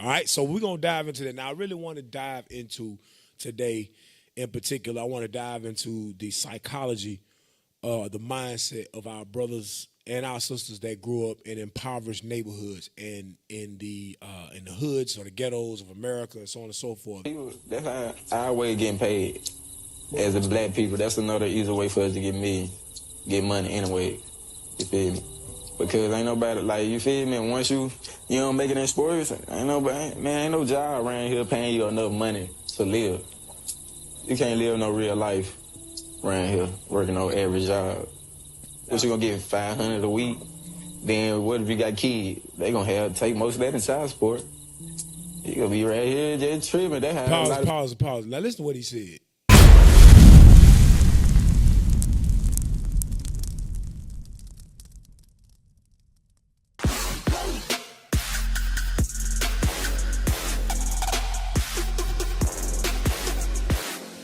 All right, so we're gonna dive into that. Now, I really want to dive into today in particular. I want to dive into the psychology, the mindset of our brothers and our sisters that grew up in impoverished neighborhoods and in the hoods or the ghettos of America and so on and so forth. That's our way of getting paid as a black people. That's another easy way for us to get money anyway. You feel me? Because ain't nobody, like, you feel me? Once you don't make it in sports, ain't no job around here paying you enough money to live. You can't live no real life around here working no average job. What you gonna get, $500 a week? Then what if you got kids? They gonna take most of that in child support. You gonna be right here just tripping. Pause. Now listen to what he said.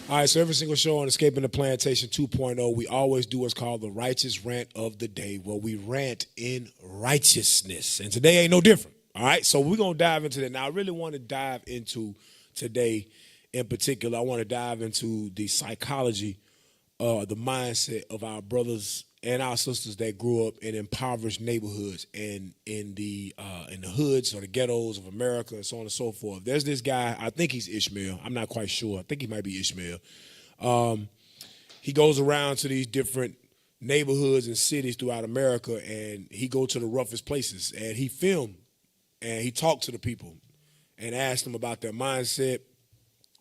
All right, so every single show on Escaping the Plantation 2.0, we always do what's called the Righteous Rant of the Day, where we rant in righteousness. And today ain't no different. All right, so we're going to dive into that. Now, I really want to dive into today in particular. I want to dive into the psychology, the mindset of our brothers and our sisters that grew up in impoverished neighborhoods and in the hoods or the ghettos of America and so on and so forth. There's this guy, I think he's Ishmael. I'm not quite sure. I think he might be Ishmael. He goes around to these different neighborhoods and cities throughout America, and he go to the roughest places, and he filmed, and he talked to the people and asked them about their mindset,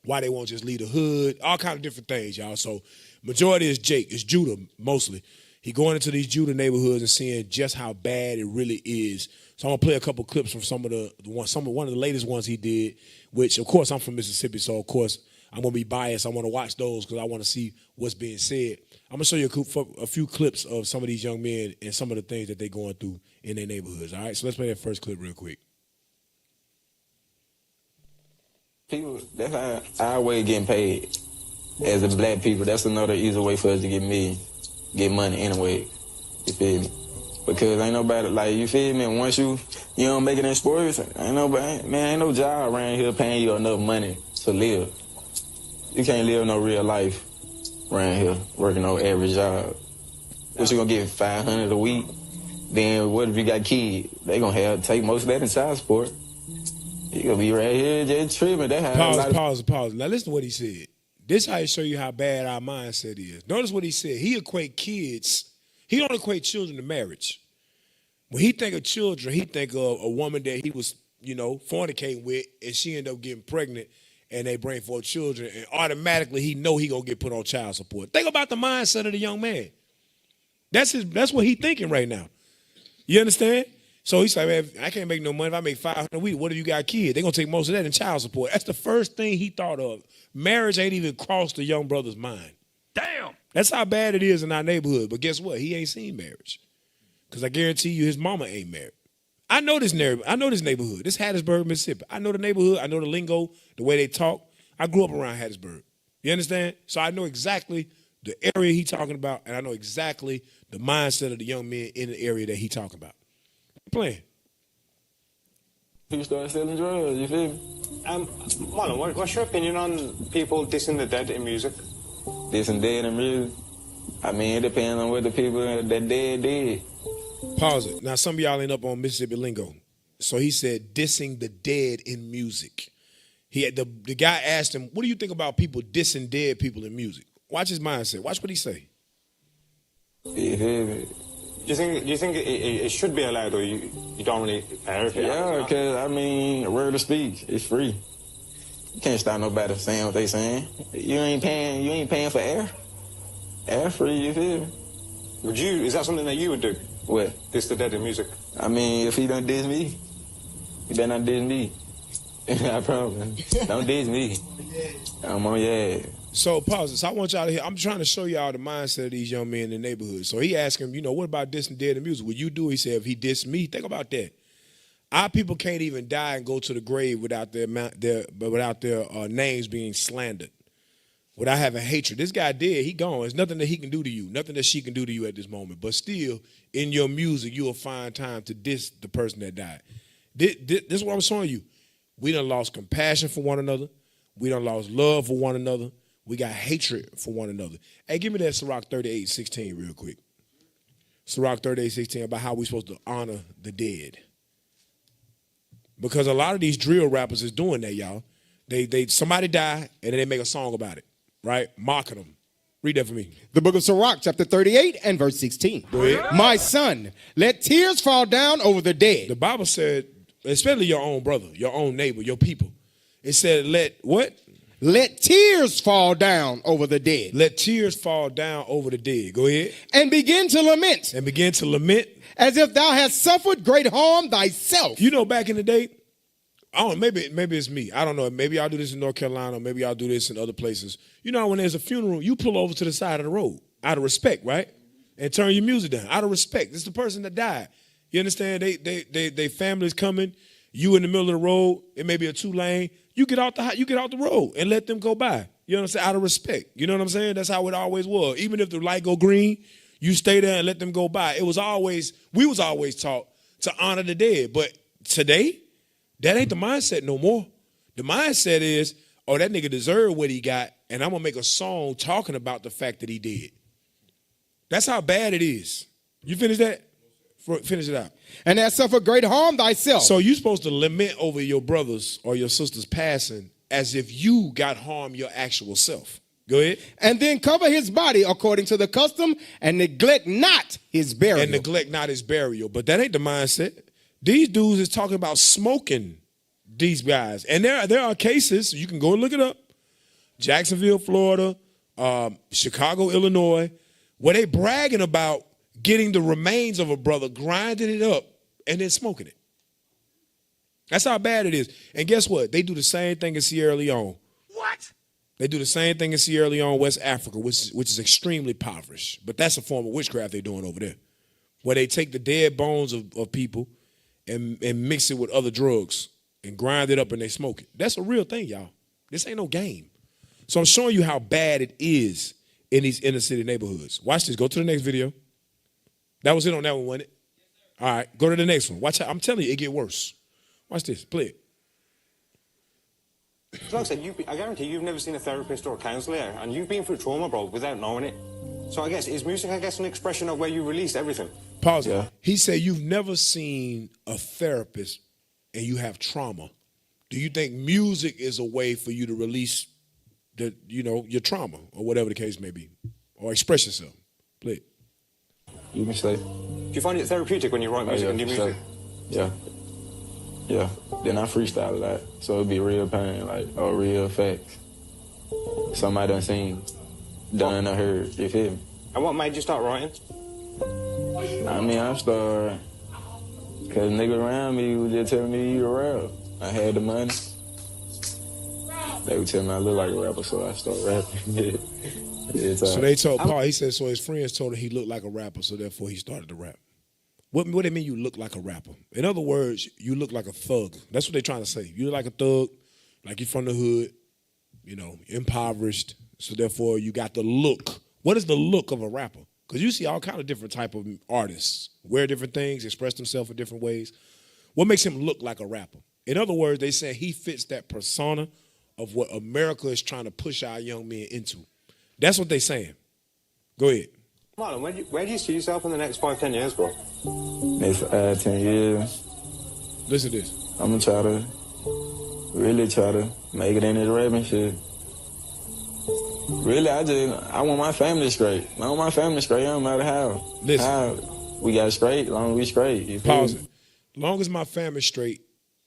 why they won't just leave the hood, all kind of different things, y'all. So majority is Judah mostly. He going into these Judah neighborhoods and seeing just how bad it really is. So I'm gonna play a couple clips from one of the latest ones he did, which of course I'm from Mississippi, so of course I'm gonna be biased. I want to watch those because I want to see what's being said. I'm gonna show you a few clips of some of these young men and some of the things that they're going through in their neighborhoods. All right, so let's play that first clip real quick. People, that's our way of getting paid as a black people. That's another easy way for us to get money anyway. You feel me? Because ain't nobody, like, you feel me? Once you don't make it in sports, ain't no job around here paying you enough money to live. You can't live no real life around here working no average job. What you gonna get, $500 a week? Then what if you got kids? They gonna take most of that in child support. You gonna be right here just tripping. Pause. Now listen to what he said. This how he show you how bad our mindset is. Notice what he said. He don't equate children to marriage. When he think of children, he think of a woman that he was, fornicating with, and she ended up getting pregnant, and they bring forth children, and automatically he know he gonna get put on child support. Think about the mindset of the young man. That's what he thinking right now. You understand? So he's like, man, I can't make no money if I make $500 a week. What if you got kids? They're going to take most of that in child support. That's the first thing he thought of. Marriage ain't even crossed the young brother's mind. Damn. That's how bad it is in our neighborhood. But guess what? He ain't seen marriage. Because I guarantee you his mama ain't married. I know this neighborhood. This Hattiesburg, Mississippi. I know the neighborhood. I know the lingo, the way they talk. I grew up around Hattiesburg. You understand? So I know exactly the area he talking about, and I know exactly the mindset of the young men in the area that he talking about. Playing. People start selling drugs, you feel me? Marlon, what's your opinion on people dissing the dead in music? Dissing dead in music? I mean, it depends on what the people that dead did. Pause it. Now, some of y'all ain't up on Mississippi lingo. So he said dissing the dead in music. The guy asked him, what do you think about people dissing dead people in music? Watch his mindset. Watch what he say. You feel me? Do you think it should be allowed, or you don't really care? Yeah, because, a word of speech is free. You can't stop nobody saying what they saying. You ain't paying for air. Air free, you feel me? Is that something that you would do? What? Diss the dead in music? If he don't diss me, he better not diss me. I promise. Don't diss me. I'm on your ass. So pause it. So I want y'all to hear. I'm trying to show y'all the mindset of these young men in the neighborhood. So he asked him, what about dissing dead in music? Would you do? He said, if he dissed me, think about that. Our people can't even die and go to the grave without their names being slandered, without having hatred. This guy dead, he gone. There's nothing that he can do to you, nothing that she can do to you at this moment. But still, in your music, you'll find time to diss the person that died. This is what I'm showing you. We done lost compassion for one another. We done lost love for one another. We got hatred for one another. Hey, give me that Sirach 38:16 real quick. Sirach 38:16 about how we supposed to honor the dead. Because a lot of these drill rappers is doing that, y'all. They somebody die and then they make a song about it, right? Mocking them. Read that for me. The book of Sirach, chapter 38 and verse 16. Go ahead. My son, let tears fall down over the dead. The Bible said, especially your own brother, your own neighbor, your people. It said, let what? Let tears fall down over the dead. Let tears fall down over the dead. Go ahead. And begin to lament. And begin to lament. As if thou hast suffered great harm thyself. You know, back in the day, I don't know, maybe it's me. I don't know. Maybe y'all do this in North Carolina. Maybe y'all do this in other places. You know, when there's a funeral, you pull over to the side of the road out of respect, right? And turn your music down out of respect. It's the person that died. You understand? They family's coming. You in the middle of the road. It may be a 2-lane. You get out the road and let them go by. You know what I'm saying? Out of respect. You know what I'm saying? That's how it always was. Even if the light go green, you stay there and let them go by. We was always taught to honor the dead. But today, that ain't the mindset no more. The mindset is, oh, that nigga deserved what he got, and I'm going to make a song talking about the fact that he did. That's how bad it is. You finish that? Finish it out. And hast suffered great harm thyself. So you're supposed to lament over your brothers or your sisters passing as if you got harmed your actual self. Go ahead. And then cover his body according to the custom and neglect not his burial. And neglect not his burial. But that ain't the mindset. These dudes is talking about smoking these guys. And there are cases, you can go and look it up. Jacksonville, Florida, Chicago, Illinois, where they bragging about getting the remains of a brother, grinding it up, and then smoking it. That's how bad it is. And guess what? They do the same thing in Sierra Leone. What? They do the same thing in Sierra Leone, West Africa, which is extremely impoverished. But that's a form of witchcraft they're doing over there, where they take the dead bones of people and mix it with other drugs and grind it up and they smoke it. That's a real thing, y'all. This ain't no game. So I'm showing you how bad it is in these inner city neighborhoods. Watch this. Go to the next video. That was it on that one, wasn't it? All right, go to the next one. Watch out. I'm telling you, it get worse. Watch this. Play it. So like I said, I guarantee you've never seen a therapist or a counsellor, and you've been through trauma, bro, without knowing it. So I guess, is music, an expression of where you release everything? Pause. Yeah. He said you've never seen a therapist and you have trauma. Do you think music is a way for you to release your trauma or whatever the case may be, or express yourself? Play it. You can say. Do you find it therapeutic when you write music and do music? Yeah. Yeah. Then I freestyle a lot. So it'd be real pain, or real facts. Somebody done seen, done or heard, you feel me? And what made you start writing? I mean, I started, because niggas around me was just telling me you a rapper. I had the money. They would tell me I look like a rapper, so I started rapping. So they told Paul, he said, so his friends told him he looked like a rapper, so therefore he started to rap. What do they mean you look like a rapper? In other words, you look like a thug. That's what they're trying to say. You look like a thug, like you're from the hood, impoverished, so therefore you got the look. What is the look of a rapper? Because you see all kind of different type of artists wear different things, express themselves in different ways. What makes him look like a rapper? In other words, they say he fits that persona of what America is trying to push our young men into. That's what they're saying. Go ahead. Marlon, where do you see yourself in the next 5-10 years, bro? Next 10 years, Listen to this. I'm going to really try to make it in this rapping shit. Really, I want my family straight. I want my family straight, no matter how. Listen. How we got straight, long as we straight. You feel Pause me? it. Long as my family's straight,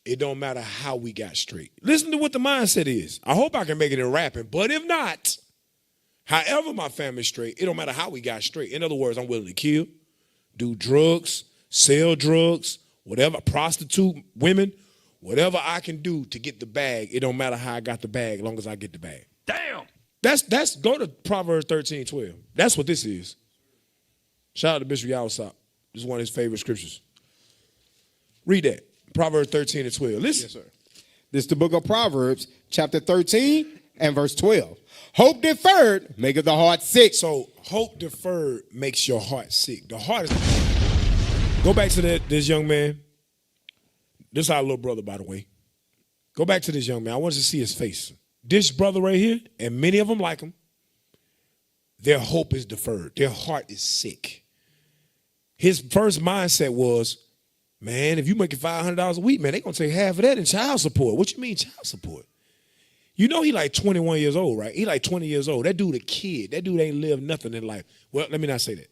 it don't matter how we got straight. Listen to what the mindset is. I hope I can make it in rapping, but if not, however my family's straight, it don't matter how we got straight. In other words, I'm willing to kill, do drugs, sell drugs, whatever, prostitute women, whatever I can do to get the bag. It don't matter how I got the bag, as long as I get the bag. Damn. That's go to Proverbs 13:12. That's what this is. Shout out to Bishop Yawasop. This is one of his favorite scriptures. Read that. Proverbs 13:12. Listen. Yes, sir. This is the book of Proverbs, chapter 13 and verse 12. Hope deferred maketh the heart sick. So hope deferred makes your heart sick. The heart is. Go back to this young man. This is our little brother, by the way. Go back to this young man. I want you to see his face. This brother right here, and many of them like him, their hope is deferred. Their heart is sick. His first mindset was, man, if you making $500 a week, man, they going to take half of that in child support. What you mean child support? You know he like 21 years old, right? He like 20 years old. That dude a kid. That dude ain't lived nothing in life. Well, let me not say that.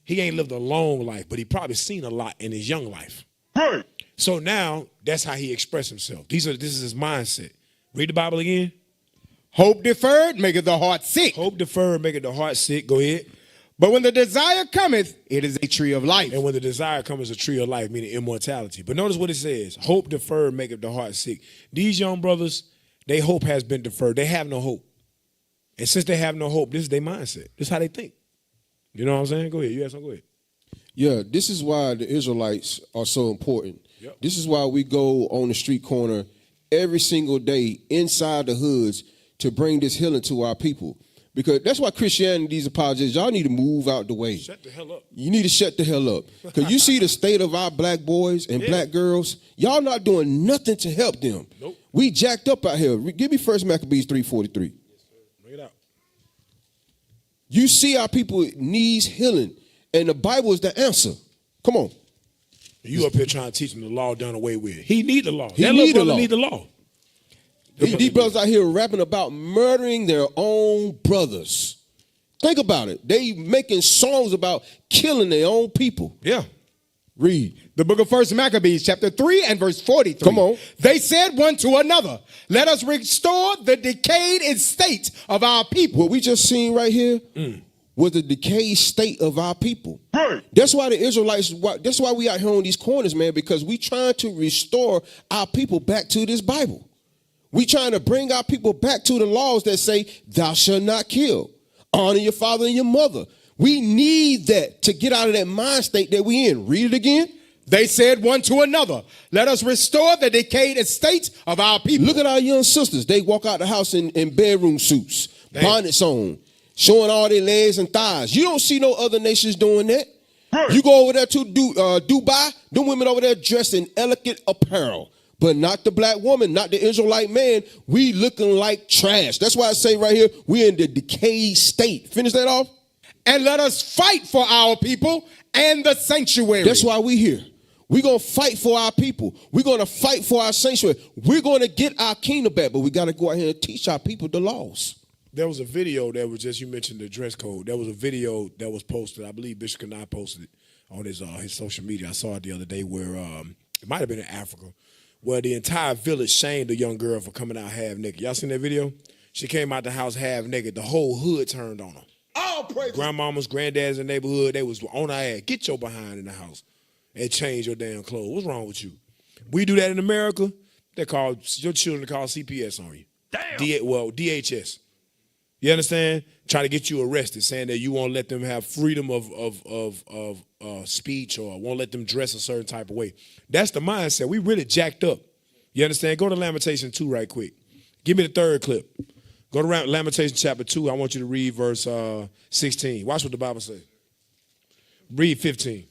He ain't lived a long life, but he probably seen a lot in his young life. Right. So now that's how he expressed himself. This is his mindset. Read the Bible again. Hope deferred maketh the heart sick. Hope deferred maketh the heart sick. Go ahead. But when the desire cometh, it is a tree of life. And when the desire comes, a tree of life, meaning immortality. But notice what it says. Hope deferred maketh the heart sick. These young brothers, their hope has been deferred. They have no hope. And since they have no hope, this is their mindset. This is how they think. You know what I'm saying? Go ahead. You have something? Go ahead. Yeah, this is why the Israelites are so important. Yep. This is why we go on the street corner every single day inside the hoods to bring this healing to our people. Because that's why Christianity's apologists, y'all need to move out the way. Shut the hell up. You need to shut the hell up. Because you see the state of our black boys and black girls, y'all not doing nothing to help them. Nope. We jacked up out here. Give me 1 Maccabees 3:43. Yes, sir. Bring it out. You see our people needs healing, and the Bible is the answer. Come on. You up here trying to teach him the law done away with. He need the law. He need the law. Need the law. These brothers out here rapping about murdering their own brothers. Think about it. They making songs about killing their own people. Yeah. Read the book of 1 Maccabees, chapter 3 and verse 43. Come on. They said one to another, let us restore the decayed estate of our people. What we just seen right here was the decayed state of our people. Right. That's why the Israelites, that's why we out here on these corners, man, because we trying to restore our people back to this Bible. We trying to bring our people back to the laws that say, thou shalt not kill. Honor your father and your mother. We need that to get out of that mind state that we in. Read it again. They said one to another, let us restore the decayed estate of our people. Look at our young sisters. They walk out the house in bedroom suits, bonnets on, showing all their legs and thighs. You don't see no other nations doing that. Right. You go over there to Dubai, the women over there dressed in elegant apparel. But not the black woman, not the Israelite man. We looking like trash. That's why I say right here, we're in the decayed state. Finish that off. And let us fight for our people and the sanctuary. That's why we here. We're going to fight for our people. We're going to fight for our sanctuary. We're going to get our kingdom back, but we got to go out here and teach our people the laws. There was a video that was just, you mentioned the dress code. There was a video that was posted. I believe Bishop Kanai posted it on his social media. I saw it the other day where it might have been in Africa, where the entire village shamed a young girl for coming out half naked. Y'all seen that video? She came out the house half naked. The whole hood turned on her. Oh, praise grandmamas, granddads in the neighborhood, they was on our ass. Get your behind in the house and change your damn clothes. What's wrong with you? We do that in America, they call your children call CPS on you. Damn. DHS. You understand? Trying to get you arrested, saying that you won't let them have freedom of speech or won't let them dress a certain type of way. That's the mindset. We really jacked up. You understand? Go to Lamentation 2 right quick. Give me the third clip. Go to Lamentation chapter 2. I want you to read verse 16. Watch what the Bible says. Read 15.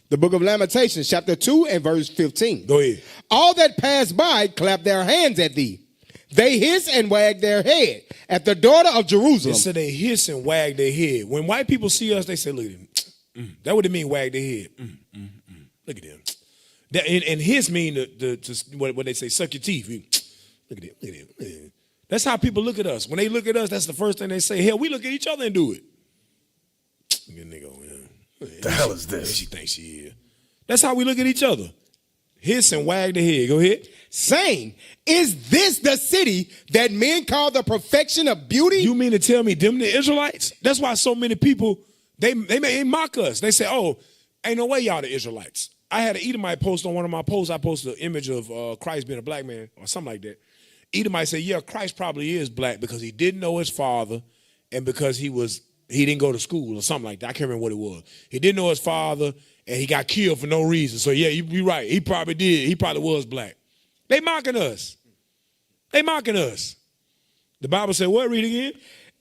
The book of Lamentations, chapter 2 and verse 15. Go ahead. All that pass by clap their hands at thee. They hiss and wag their head at the daughter of Jerusalem. They said they hiss and wag their head. When white people see us, they say, look at them. That what it mean, wag their head. Look at them. That, and hiss mean what they say, suck your teeth. Look at them. Look at them. That's how people look at us. When they look at us, that's the first thing they say. Hell, we look at each other and do it. Look at nigga over here. The hell is this? She thinks she is. That's how we look at each other. Hiss and wag the head. Go ahead. Saying, is this the city that men call the perfection of beauty? You mean to tell me them the Israelites? That's why so many people, they mock us. They say, oh, ain't no way y'all the Israelites. I had an Edomite post on one of my posts. I posted an image of Christ being a black man or something like that. Edomite say, yeah, Christ probably is black because he didn't know his father and because he didn't go to school or something like that. I can't remember what it was. He didn't know his father and he got killed for no reason. So yeah, you're right. He probably did. He probably was black. They mocking us. They mocking us. The Bible said what? Read again.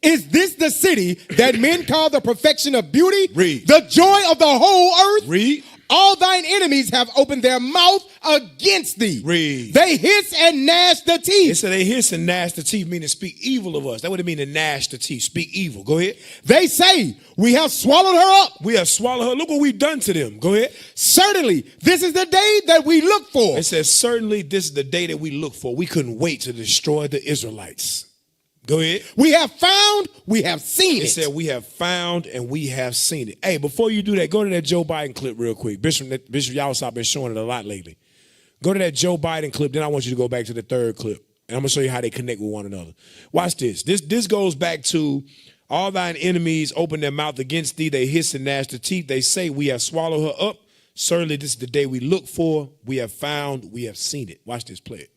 Is this the city that men call the perfection of beauty? Read. The joy of the whole earth? Read. All thine enemies have opened their mouth against thee. Read. They hiss and gnash the It teeth. said they hiss and gnash the teeth, meaning speak evil of us. That would mean to gnash the teeth, speak evil. Go ahead. They say, we have swallowed her up. We have swallowed her. Look what we've done to them. Go ahead. Certainly, this is the day that we look for. It says, certainly this is the day that we look for. We couldn't wait to destroy the Israelites. Go ahead. We have found, we have seen It it. said we have found and we have seen it. Hey, before you do that, go to that Joe Biden clip real quick. Bishop Yawasop been showing it a lot lately. Go to that Joe Biden clip. Then I want you to go back to the third clip. And I'm going to show you how they connect with one another. Watch this. This goes back to all thine enemies open their mouth against thee. They hiss and gnash the teeth. They say we have swallowed her up. Certainly this is the day we look for. We have found. We have seen it. Watch this. Play it.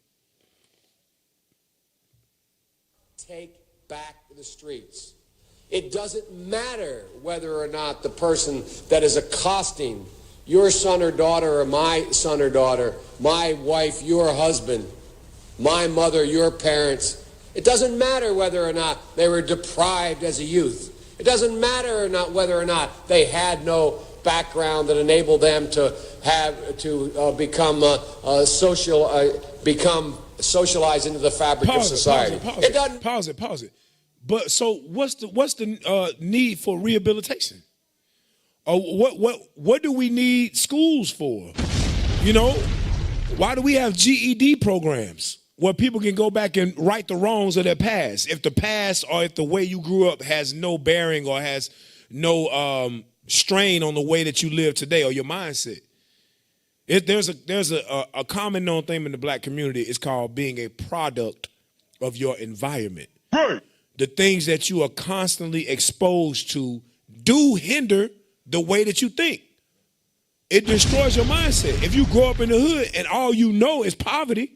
Take back the streets. It doesn't matter whether or not the person that is accosting your son or daughter or my son or daughter, my wife, your husband, my mother, your parents. It doesn't matter whether or not they were deprived as a youth. It doesn't matter or not whether or not they had no background that enabled them to become socialized into the fabric of society. Pause it. But so what's the need for rehabilitation? What do we need schools for? You know, why do we have GED programs where people can go back and right the wrongs of their past? If the past or if the way you grew up has no bearing or has no strain on the way that you live today or your mindset. There's a common known thing in the black community. It's called being a product of your environment. Right. The things that you are constantly exposed to do hinder the way that you think. It destroys your mindset. If you grow up in the hood and all you know is poverty,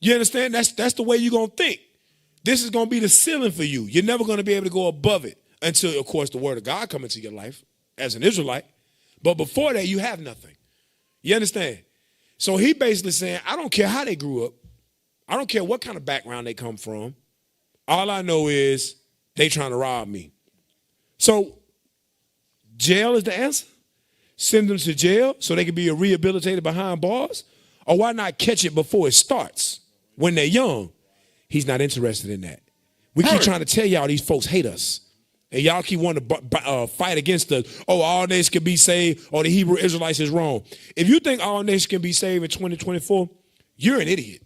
you understand? That's the way you're going to think. This is going to be the ceiling for you. You're never going to be able to go above it until, of course, the word of God comes into your life as an Israelite. But before that, you have nothing. You understand? So he basically saying, I don't care how they grew up. I don't care what kind of background they come from. All I know is they trying to rob me. So jail is the answer? Send them to jail so they can be rehabilitated behind bars? Or why not catch it before it starts when they're young? He's not interested in that. We keep trying to tell y'all these folks hate us. And y'all keep wanting to fight against us. Oh, all nations can be saved or the Hebrew Israelites is wrong. If you think all nations can be saved in 2024, you're an idiot.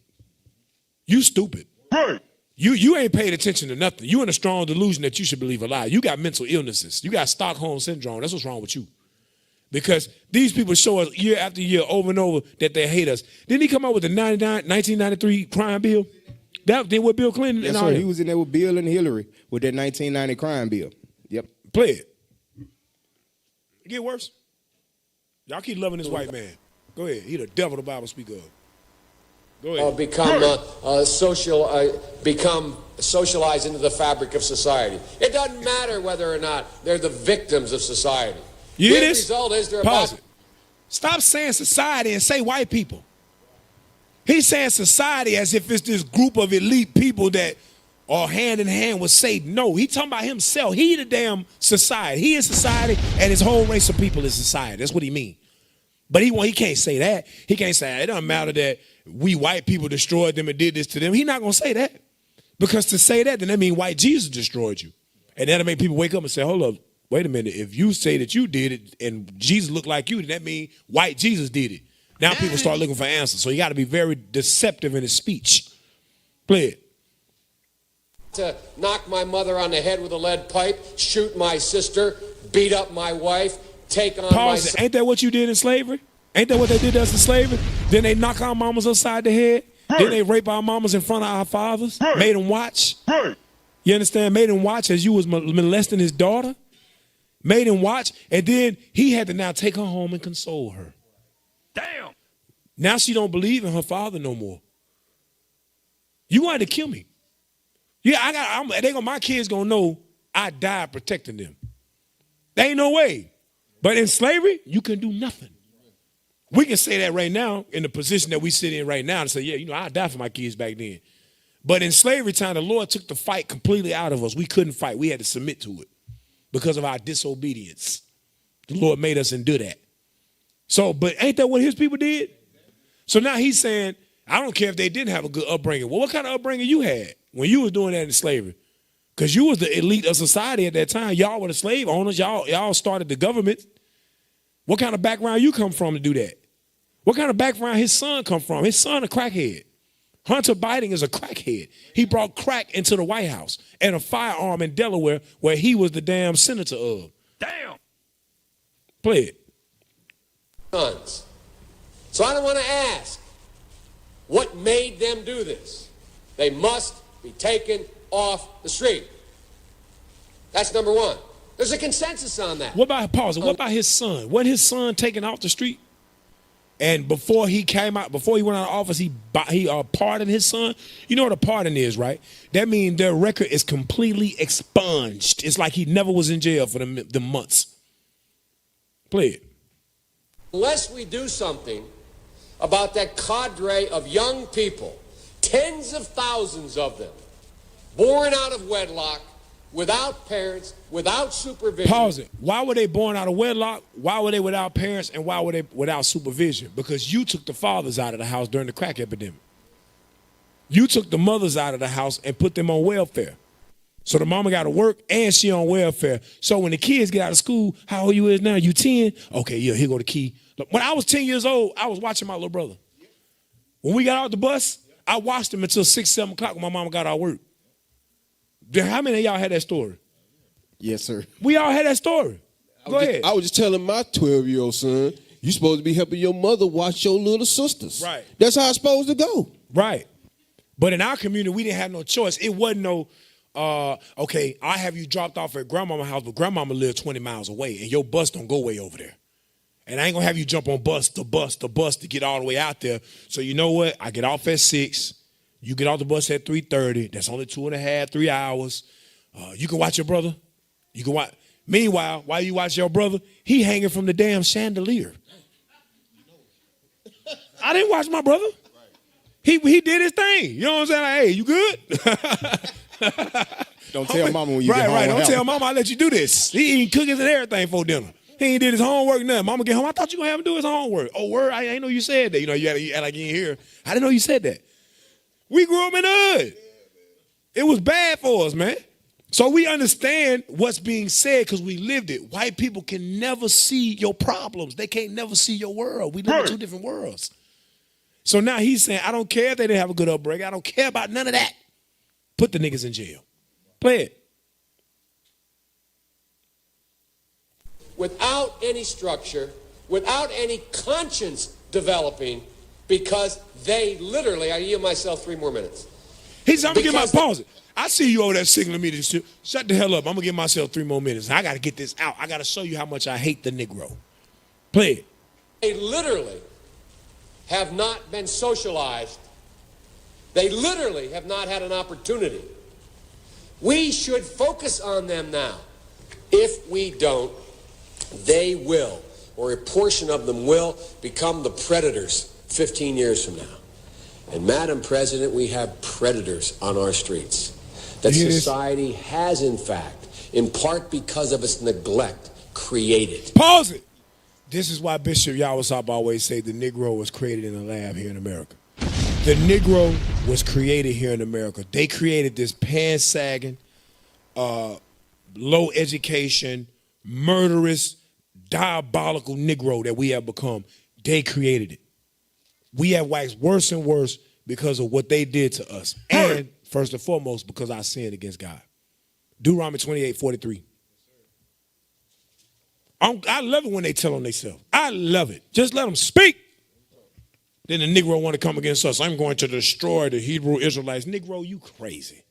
You stupid. Right. You ain't paid attention to nothing. You in a strong delusion that you should believe a lie. You got mental illnesses. You got Stockholm syndrome. That's what's wrong with you. Because these people show us year after year over and over that they hate us. Didn't he come out with the 1993 crime bill? That did with Bill Clinton? Yes, sir. He was in there with Bill and Hillary with that 1990 crime bill. Yep. Play it. It get worse. Y'all keep loving this white man. Go ahead. He the devil the Bible speak of. Go ahead. Become socialized into the fabric of society. It doesn't matter whether or not they're the victims of society. You hear The this? result is they're Pause about- it. Stop saying society and say white people. He's saying society as if it's this group of elite people that are hand in hand with Satan. No, he's talking about himself. He the damn society. He is society, and his whole race of people is society. That's what he mean. But he can't say that. He can't say it doesn't matter that we white people destroyed them and did this to them. He's not going to say that. Because to say that, then that means white Jesus destroyed you. And that'll make people wake up and say, hold up, wait a minute. If you say that you did it and Jesus looked like you, then that means white Jesus did it. Now people start looking for answers. So you got to be very deceptive in his speech. Play it. To knock my mother on the head with a lead pipe, shoot my sister, beat up my wife, take on Pause it. Ain't that what you did in slavery? Ain't that what they did to us in slavery? Then they knock our mamas upside the head. Then they rape our mamas in front of our fathers. Made them watch. You understand? Made him watch as you was molesting his daughter. Made him watch. And then he had to now take her home and console her. Damn. Now she don't believe in her father no more. You wanted to kill me. Yeah, my kids gonna know I died protecting them. There ain't no way. But in slavery, you can do nothing. We can say that right now in the position that we sit in right now and say, yeah, I died for my kids back then. But in slavery time, the Lord took the fight completely out of us. We couldn't fight. We had to submit to it because of our disobedience. The Lord made us endure that. So, but ain't that what his people did? So now he's saying, I don't care if they didn't have a good upbringing. Well, what kind of upbringing you had when you was doing that in slavery? Because you was the elite of society at that time. Y'all were the slave owners. Y'all started the government. What kind of background you come from to do that? What kind of background his son come from? His son a crackhead. Hunter Biden is a crackhead. He brought crack into the White House and a firearm in Delaware where he was the damn senator of. Damn. Play it. Sons. So I don't want to ask what made them do this. They must be taken off the street. That's number one. There's a consensus on that. What about, pause, what about his son? Wasn't his son taken off the street? And before he came out, before he went out of office, he pardoned his son. You know what a pardon is, right? That means their record is completely expunged. It's like he never was in jail for the months. Play it. Unless we do something about that cadre of young people, tens of thousands of them, born out of wedlock, without parents, without supervision. Pause it. Why were they born out of wedlock? Why were they without parents? And why were they without supervision? Because you took the fathers out of the house during the crack epidemic. You took the mothers out of the house and put them on welfare. So the mama got to work and she on welfare. So when the kids get out of school, how old you is now? You 10? Okay, yeah, here go the key. Look, when I was 10 years old, I was watching my little brother. When we got out the bus, I watched him until 6, 7 o'clock when my mama got out of work. How many of y'all had that story? Yes, sir. We all had that story. Go ahead. I was just telling my 12-year-old son, you supposed to be helping your mother watch your little sisters. Right. That's how it's supposed to go. Right. But in our community, we didn't have no choice. It wasn't no, okay, I have you dropped off at grandmama's house, but grandmama lived 20 miles away, and your bus don't go way over there. And I ain't going to have you jump on bus to get all the way out there. So you know what? I get off at 6. You get off the bus at 3:30. That's only 2.5, 3 hours. You can watch your brother. You can watch. Meanwhile, while you watch your brother, he hanging from the damn chandelier. I didn't watch my brother. He did his thing. You know what I'm saying? Like, hey, you good? Don't tell mama when you get home. Right. Don't tell mama I let you do this. He eating cookies and everything for dinner. He ain't did his homework, nothing. Mama get home. I thought you gonna have him do his homework. Oh, word. I ain't know you said that. You know, you act like you ain't here. I didn't know you said that. We grew up in the hood. It was bad for us, man. So we understand what's being said because we lived it. White people can never see your problems. They can't never see your world. We live in two different worlds. So now he's saying, I don't care if they didn't have a good upbringing. I don't care about none of that. Put the niggas in jail. Play it. Without any structure, without any conscience developing, because they literally, I yield myself 3 more minutes. He's, I'm going to get my pause. I see you over there signaling me to shut the hell up. I'm going to give myself 3 more minutes. I got to get this out. I got to show you how much I hate the Negro. Play it. They literally have not been socialized. They literally have not had an opportunity. We should focus on them now. If we don't, they will, or a portion of them will, become the predators 15 years from now. And Madam President, we have predators on our streets that society has, in fact, in part because of its neglect, created. Pause it. This is why Bishop Yawasop always say the Negro was created in a lab here in America. The Negro was created here in America. They created this pants-sagging, low education, murderous, diabolical Negro that we have become. They created it. We have waxed worse and worse because of what they did to us. And first and foremost, because I sinned against God. Deuteronomy 28:43. I love it when they tell on themselves. I love it. Just let them speak. Then the Negro want to come against us. I'm going to destroy the Hebrew Israelites. Negro, you crazy.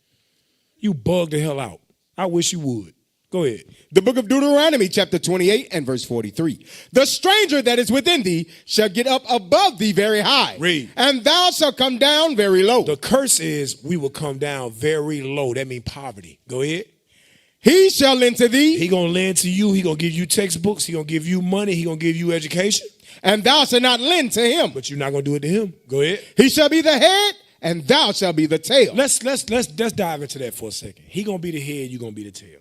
You bug the hell out. I wish you would. Go ahead. The book of Deuteronomy, chapter 28 and verse 43. The stranger that is within thee shall get up above thee very high. Read. And thou shalt come down very low. The curse is we will come down very low. That means poverty. Go ahead. He shall lend to thee. He going to lend to you. He going to give you textbooks. He going to give you money. He going to give you education. And thou shalt not lend to him. But you're not going to do it to him. Go ahead. He shall be the head, and thou shalt be the tail. Let's dive into that for a second. He going to be the head. You going to be the tail.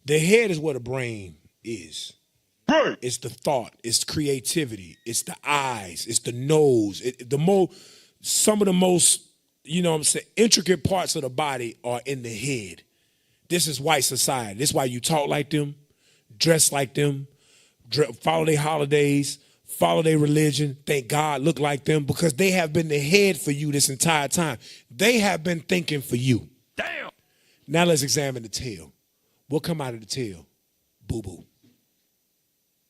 The head is where the brain is. It's the thought. It's creativity. It's the eyes. It's the nose. Some of the most, intricate parts of the body are in the head. This is white society. This is why you talk like them, dress like them, follow their holidays, follow their religion, thank God, look like them, because they have been the head for you this entire time. They have been thinking for you. Damn. Now let's examine the tail. What come out of the tail? Boo-boo.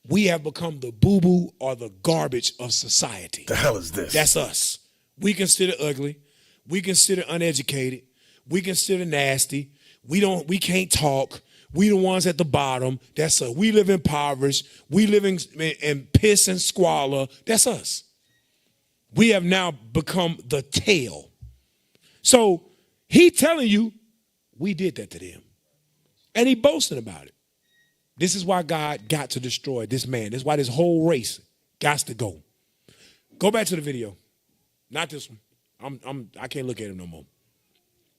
We have become the boo-boo or the garbage of society. The hell is this? That's us. We consider ugly. We consider uneducated. We consider nasty. We can't talk. We the ones at the bottom. That's us. We live impoverished. We live in piss and squalor. That's us. We have now become the tail. So he telling you we did that to them. And he boasting about it. This is why God got to destroy this man. This is why this whole race got to go. Go back to the video. Not this one. I can't look at him no more.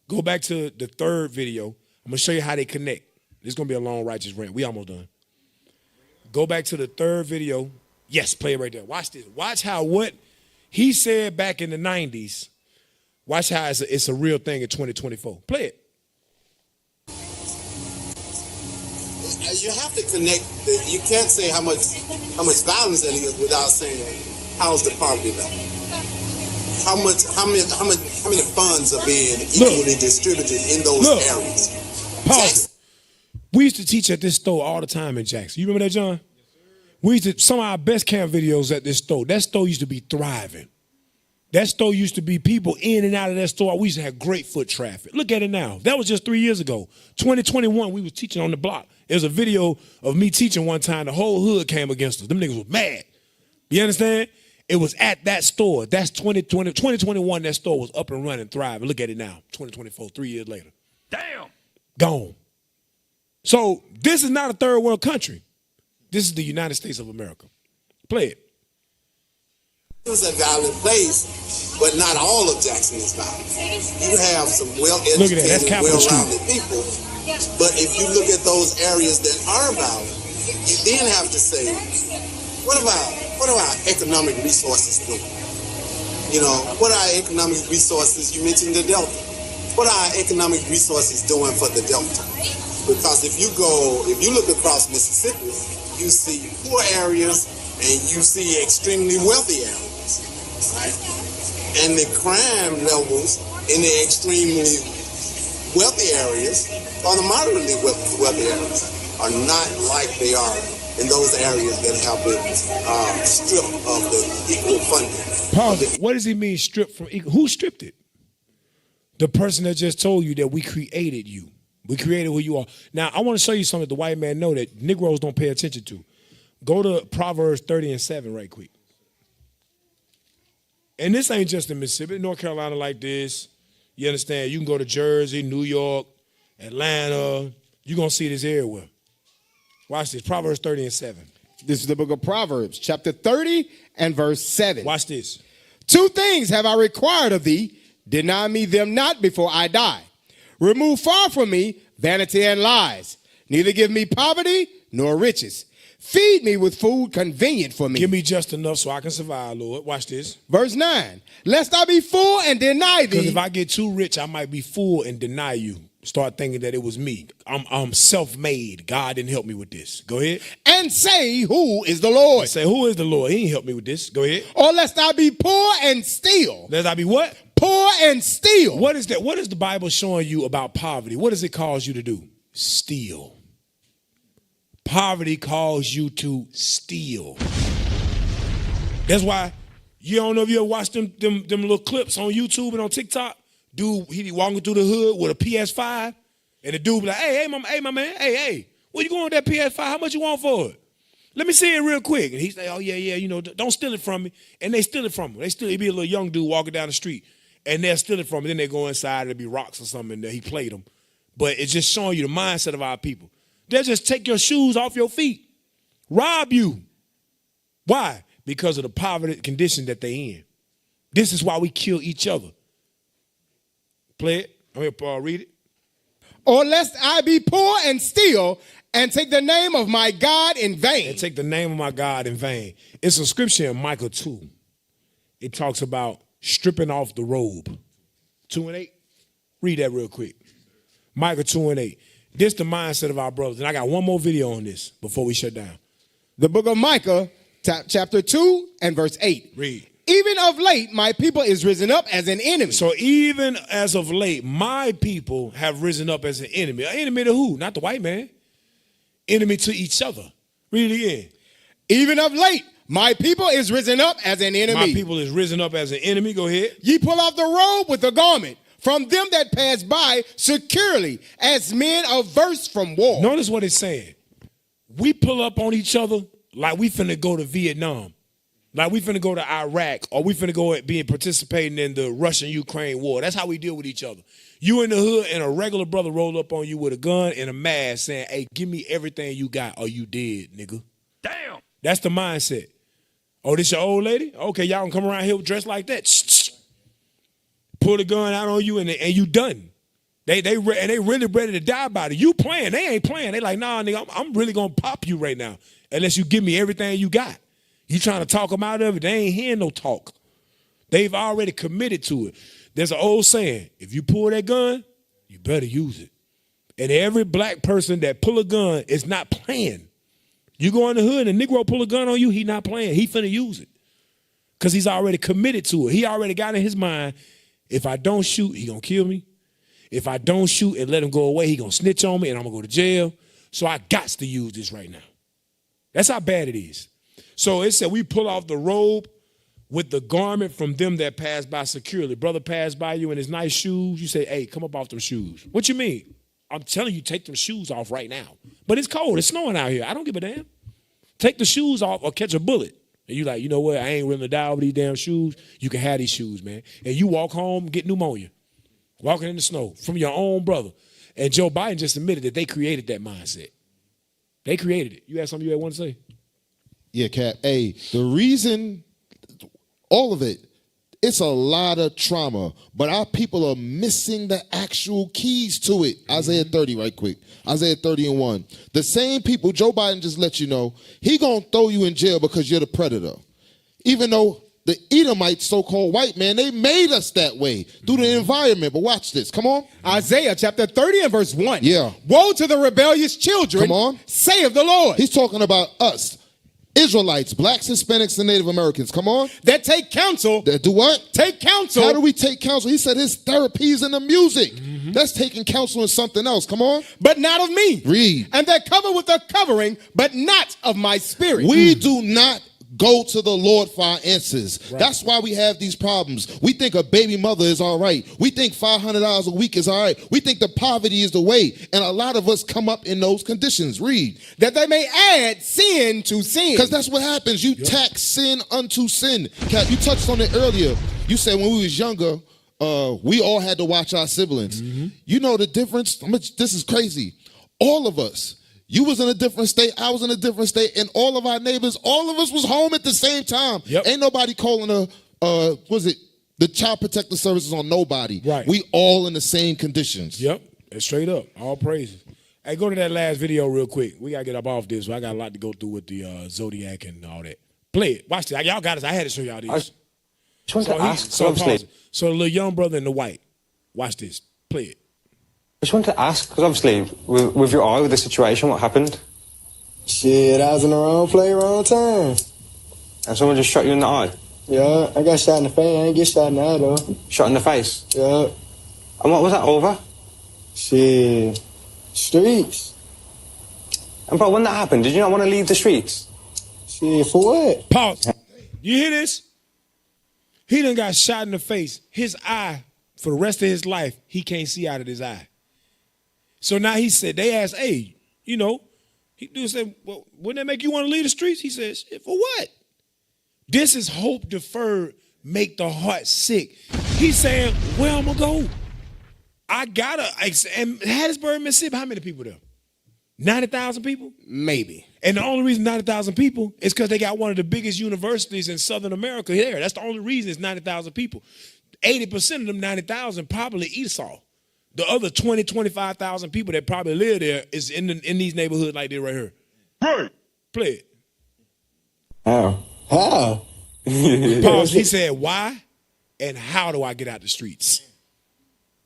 Go back to the third video. I'm going to show you how they connect. This is going to be a long righteous rant. We almost done. Go back to the third video. Yes, play it right there. Watch this. Watch how what he said back in the 90s, watch how it's a real thing in 2024. Play it. You have to connect. You can't say how much violence there is without saying how's the poverty level. How many funds are being equally distributed in those areas? Pause. We used to teach at this store all the time in Jackson. You remember that, John? We used to, some of our best camp videos at this store. That store used to be thriving. That store used to be people in and out of that store. We used to have great foot traffic. Look at it now. That was just 3 years ago. 2021, we was teaching on the block. There's a video of me teaching one time. The whole hood came against us. Them niggas was mad. You understand? It was at that store. That's 2021, that store was up and running, thriving. Look at it now, 2024, 3 years later. Damn. Gone. So this is not a third world country. This is the United States of America. Play it. It was a violent place, but not all of Jackson is violent. You have some well-educated, well-rounded people. But if you look at those areas that are violent, you then have to say, what are our economic resources doing? What are our economic resources? You mentioned the Delta. What are our economic resources doing for the Delta? Because if you look across Mississippi, you see poor areas and you see extremely wealthy areas, right? And the crime levels in the extremely wealthy areas or the moderately wealthy areas are not like they are in those areas that have been stripped of the equal funding. Pause. What does he mean stripped from equal? Who stripped it? The person that just told you that we created you. We created who you are. Now, I want to show you something that the white man know that Negroes don't pay attention to. Go to Proverbs 30:7 right quick. And this ain't just in Mississippi. North Carolina like this. You understand? You can go to Jersey, New York, Atlanta. You're going to see this everywhere. Watch this. Proverbs 30:7. This is the book of Proverbs, chapter 30 and verse 7. Watch this. 2 things have I required of thee. Deny me them not before I die. Remove far from me vanity and lies. Neither give me poverty nor riches. Feed me with food convenient for me. Give me just enough so I can survive, Lord. Watch this. Verse 9. Lest I be full and deny thee. Because if I get too rich, I might be full and deny you. Start thinking that it was me. I'm self-made. God didn't help me with this. Go ahead. And say, who is the Lord? And say, who is the Lord? He ain't helped me with this. Go ahead. Or lest I be poor and steal. Lest I be what? Poor and steal. What is that? What is the Bible showing you about poverty? What does it cause you to do? Steal. Poverty calls you to steal. That's why you don't know if you ever watched them little clips on YouTube and on TikTok. Dude, he be walking through the hood with a PS5, and the dude be like, hey, my man, hey, where you going with that PS5? How much you want for it? Let me see it real quick. And he's like, oh, yeah, don't steal it from me. And they steal it from him. He be a little young dude walking down the street, and they'll steal it from him. Then they go inside, and there'll be rocks or something, and he played them. But it's just showing you the mindset of our people. They'll just take your shoes off your feet, rob you. Why? Because of the poverty condition that they in. This is why we kill each other. Play it. I'm going to read it. or lest I be poor and steal and take the name of my God in vain. And take the name of my God in vain. It's a scripture in Micah 2. It talks about stripping off the robe. 2 and 8. Read that real quick. Micah 2 and 8. This the mindset of our brothers. And I got one more video on this before we shut down. The book of Micah, chapter 2 and verse 8. Read. Even of late, my people is risen up as an enemy. So even as of late, my people have risen up as an enemy. An enemy to who? Not the white man. Enemy to each other. Read it again. Even of late, my people is risen up as an enemy. My people is risen up as an enemy. Go ahead. Ye pull off the robe with the garment from them that pass by securely as men averse from war. Notice what it's saying. We pull up on each other like we finna go to Vietnam. Like we finna go to Iraq, or we finna go participating in the Russian-Ukraine war. That's how we deal with each other. You in the hood and a regular brother roll up on you with a gun and a mask saying, hey, give me everything you got or you dead, nigga. Damn. That's the mindset. Oh, this your old lady? Okay, y'all can come around here dressed like that. Pull the gun out on you and you done. They really ready to die about it. You playing, they ain't playing. They like, nah, nigga, I'm really gonna pop you right now unless you give me everything you got. You trying to talk them out of it, they ain't hearing no talk. They've already committed to it. There's an old saying, if you pull that gun, you better use it. And every black person that pull a gun is not playing. You go in the hood and a Negro pull a gun on you, he not playing. He finna use it. Because he's already committed to it. He already got in his mind, if I don't shoot, he gonna kill me. If I don't shoot and let him go away, he gonna snitch on me and I'm gonna go to jail. So I got to use this right now. That's how bad it is. So it said we pull off the robe with the garment from them that pass by securely. Brother passed by you in his nice shoes. You say, hey, come up off them shoes. What you mean? I'm telling you, take them shoes off right now. But it's cold. It's snowing out here. I don't give a damn. Take the shoes off or catch a bullet. And you like, you know what? I ain't willing to die over these damn shoes. You can have these shoes, man. And you walk home, get pneumonia. Walking in the snow from your own brother. And Joe Biden just admitted that they created that mindset. They created it. You had something you had want to say? Yeah, Cap. Hey, the reason, all of it, it's a lot of trauma, but our people are missing the actual keys to it. Isaiah 30, right quick. Isaiah 30 and 1. The same people, Joe Biden just let you know, he gonna throw you in jail because you're the predator. Even though the Edomites, so-called white man, they made us that way through the environment. But watch this. Come on. Isaiah chapter 30 and verse 1. Yeah. Woe to the rebellious children, come on, saith the Lord. He's talking about us. Israelites, blacks, Hispanics, and Native Americans. Come on. That take counsel. That do what? Take counsel. How do we take counsel? He said his therapy is in the music. That's taking counsel in something else. Come on. But not of me. Read. And that cover with a covering, but not of my spirit. We do not go to the Lord for our answers. Right. That's why we have these problems. We think a baby mother is all right. We think $500 a week is all right. We think the poverty is the way. And a lot of us come up in those conditions. Read. That they may add sin to sin. Because that's what happens. You tax sin unto sin. Cap, you touched on it earlier. You said when we was younger, we all had to watch our siblings. You know the difference? This is crazy. All of us. You was in a different state, I was in a different state, and all of our neighbors, all of us was home at the same time. Yep. Ain't nobody calling the child protective services on nobody. Right. We all in the same conditions. Yep, and straight up, all praises. Hey, go to that last video real quick. We got to get up off this. I got a lot to go through with the Zodiac and all that. Play it. Watch this. Y'all got us. I had to show y'all this. So the little young brother in the white. Watch this. Play it. I just wanted to ask, because obviously, with your eye, with the situation, what happened? Shit, I was in the wrong place, wrong time. And someone just shot you in the eye? Yeah, I got shot in the face. I ain't get shot in the eye, though. Shot in the face? Yeah. And what was that over? Shit, streets. And bro, when that happened, did you not want to leave the streets? Shit, for what? Pause. You hear this? He done got shot in the face. His eye, for the rest of his life, he can't see out of his eye. So now he said, they asked, hey, you know, he said, well, wouldn't that make you want to leave the streets? He said, shit, for what? This is hope deferred, make the heart sick. He's saying, where I'm going to go? I got to, and Hattiesburg, Mississippi, how many people there? 90,000 people? Maybe. And the only reason 90,000 people is because they got one of the biggest universities in Southern America there. That's the only reason it's 90,000 people. 80% of them 90,000 probably Esau. The other 20, 25,000 people that probably live there is in these neighborhoods like this right here. Right. Play it. How? Pause. He said, why and how do I get out the streets?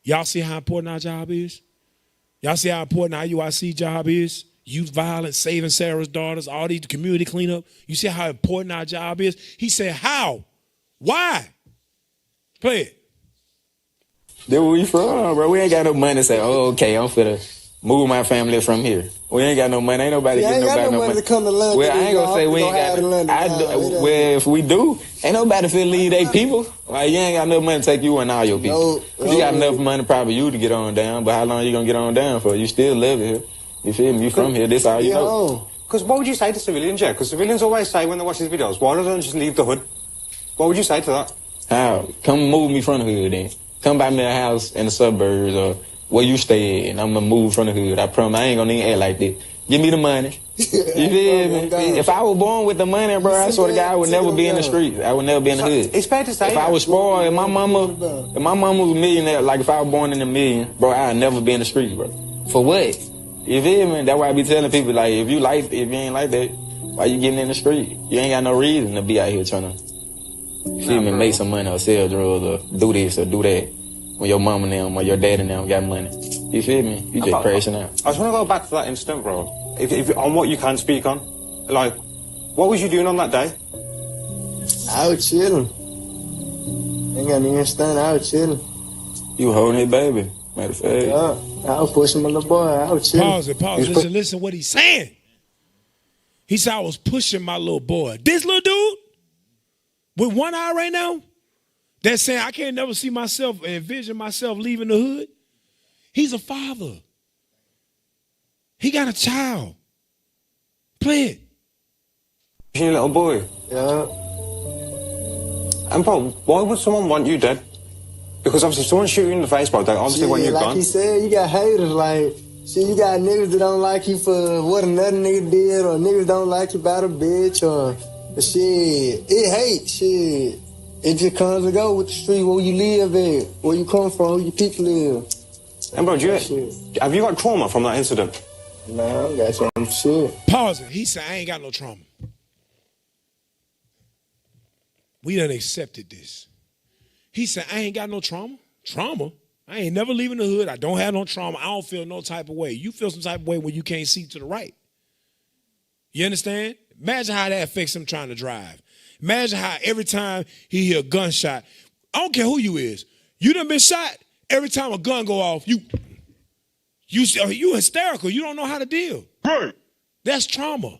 Y'all see how important our job is? Y'all see how important our IUIC job is? Youth violence, saving Sarah's daughters, all these community cleanup. You see how important our job is? He said, how? Why? Play it. Then where we from, bro? We ain't got no money to say, oh, okay, I'm finna move my family from here. We ain't got no money. Ain't nobody getting nobody no money to come to London. Well, I ain't gonna say we ain't got. Well, if we do, ain't nobody finna leave they people. Like, you ain't got enough money to take you and all your people. You got enough money probably you to get on down, but how long you gonna get on down for? You still live here. You feel me? You from here. This all you know. Because what would you say to civilians, yeah? Because civilians always say when they watch these videos, why don't they just leave the hood? What would you say to that? How? Come move me from the hood then. Come buy me a house in the suburbs or where you stay at, and I'm gonna move from the hood. I promise I ain't gonna even act like that. Give me the money. You feel me? If I was born with the money, bro, I swear to God, I would never be in the streets. I would never be in the hood. It's fair to say. If I was spoiled, if my mama was a millionaire, like if I was born in a million, bro, I'd never be in the streets, bro. For what? You feel me? That's why I be telling people, like, if you ain't like that, why you getting in the street? You ain't got no reason to be out here trying to, you feel me, make some money or sell drugs or do this or do that when your mama and them or your daddy and them got money. You feel me? You just crashing out. I just want to go back to that incident, bro. If on what you can speak on, like, what was you doing on that day? I was chilling. Ain't got me understand. I was chilling. You were holding his baby, matter of fact. Yeah, I was pushing my little boy. I was chilling. Pause. Listen what he's saying. He said I was pushing my little boy. This little dude with one eye right now, that's saying I can't never see myself and envision myself leaving the hood. He's a father. He got a child. Play it. Your little boy. Yeah. And bro, why would someone want you dead? Because obviously someone's shooting you in the face, bro. Obviously when you're like gone. Like he said, you got haters. Like, shit, you got niggas that don't like you for what another nigga did, or niggas don't like you about a bitch, or shit. It hate, shit. It just comes and goes with the street, where you live at, where you come from, where your people live. And bro, have you got trauma from that incident? Nah, I got some shit. Pause it. He said, I ain't got no trauma. We done accepted this. He said, I ain't got no trauma. Trauma? I ain't never leaving the hood. I don't have no trauma. I don't feel no type of way. You feel some type of way when you can't see to the right. You understand? Imagine how that affects him trying to drive. Imagine how every time he hear a gunshot, I don't care who you is, you done been shot, every time a gun go off, you hysterical. You don't know how to deal. Right. That's trauma.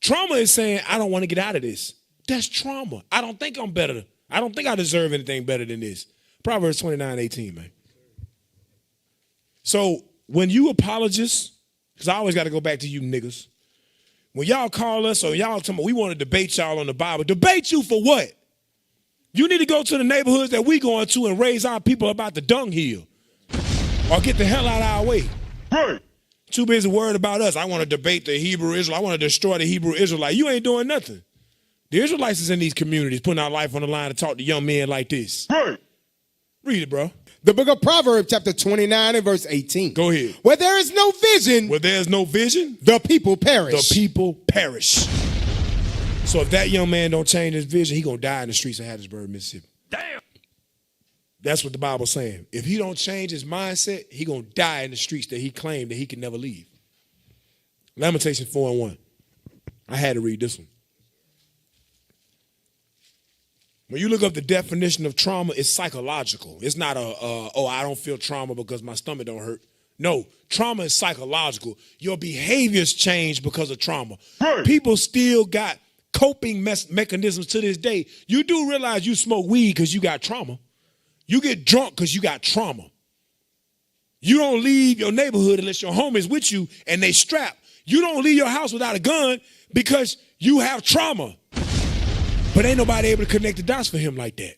Trauma is saying, I don't want to get out of this. That's trauma. I don't think I'm better. I don't think I deserve anything better than this. Proverbs 29:18, man. So when you apologists, because I always got to go back to you niggas, when y'all call us or y'all tell me we want to debate y'all on the Bible, debate you for what? You need to go to the neighborhoods that we going to and raise our people about the dunghill. Or get the hell out of our way. Right. Too busy worried about us. I want to debate the Hebrew Israel. I want to destroy the Hebrew Israelite. You ain't doing nothing. The Israelites is in these communities putting our life on the line to talk to young men like this. Right. Read it, bro. The book of Proverbs, chapter 29 and verse 18. Go ahead. Where there is no vision. Where there is no vision. The people perish. The people perish. So if that young man don't change his vision, he going to die in the streets of Hattiesburg, Mississippi. Damn. That's what the Bible's saying. If he don't change his mindset, he going to die in the streets that he claimed that he can never leave. Lamentations 4:1. I had to read this one. When you look up the definition of trauma, it's psychological. It's not I don't feel trauma because my stomach don't hurt. No, trauma is psychological. Your behaviors change because of trauma. Hey. People still got coping mechanisms to this day. You do realize you smoke weed because you got trauma. You get drunk because you got trauma. You don't leave your neighborhood unless your homies with you and they strap. You don't leave your house without a gun because you have trauma. But ain't nobody able to connect the dots for him like that.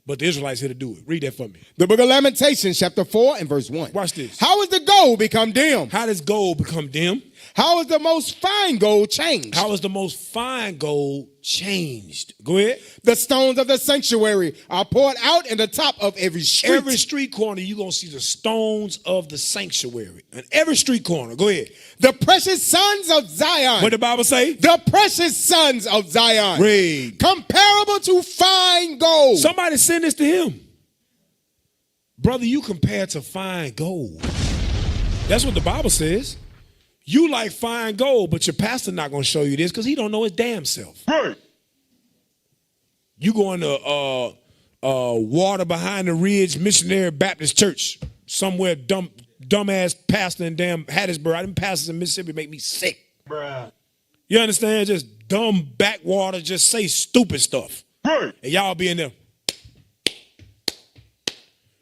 But the Israelites here to do it. Read that for me. The book of Lamentations, chapter 4 and verse 1. Watch this. How is the gold become dim? How does gold become dim? How is the most fine gold changed? How is the most fine gold changed. Go ahead. The stones of the sanctuary are poured out in the top of every street. Every street corner, you're going to see the stones of the sanctuary. And every street corner. Go ahead. The precious sons of Zion. What the Bible say? The precious sons of Zion. Read. Comparable to fine gold. Somebody send this to him. Brother, you compare to fine gold. That's what the Bible says. You like fine gold, but your pastor not going to show you this because he don't know his damn self. Right. You going to Water Behind the Ridge Missionary Baptist Church, somewhere dumbass pastor in damn Hattiesburg. Them pastors in Mississippi make me sick. Bruh. You understand? Just dumb backwater, just say stupid stuff. Right. And y'all be in there.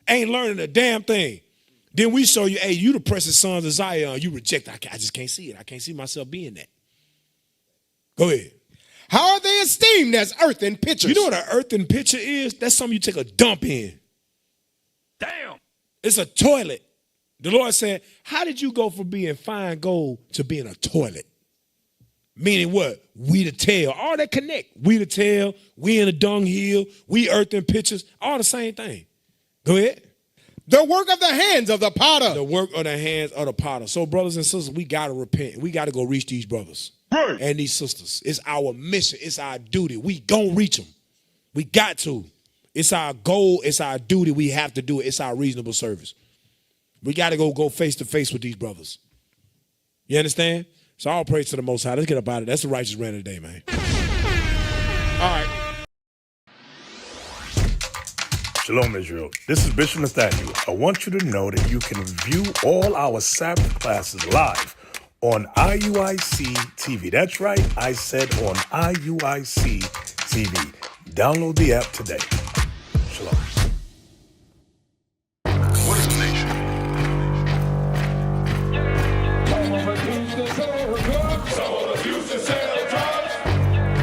Ain't learning a damn thing. Then we show you, hey, you the precious sons of Zion. You reject. I just can't see it. I can't see myself being that. Go ahead. How are they esteemed as earthen pitchers? You know what an earthen pitcher is? That's something you take a dump in. Damn. It's a toilet. The Lord said, how did you go from being fine gold to being a toilet? Meaning what? We the tail. All that connect. We the tail. We in the dunghill. We earthen pitchers. All the same thing. Go ahead. The work of the hands of the potter. The work of the hands of the potter. So, brothers and sisters, we got to repent. We got to go reach these brothers and these sisters. It's our mission. It's our duty. We going to reach them. We got to. It's our goal. It's our duty. We have to do it. It's our reasonable service. We got to go face to face with these brothers. You understand? So, all praise to the Most High. Let's get up out of it. That's the righteous rant of the day, man. All right. Shalom, Israel. This is Bishop Nathaniel. I want you to know that you can view all our Sabbath classes live on IUIC TV. That's right, I said on IUIC TV. Download the app today. Shalom. What is the nation?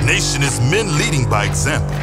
Nation is men leading by example.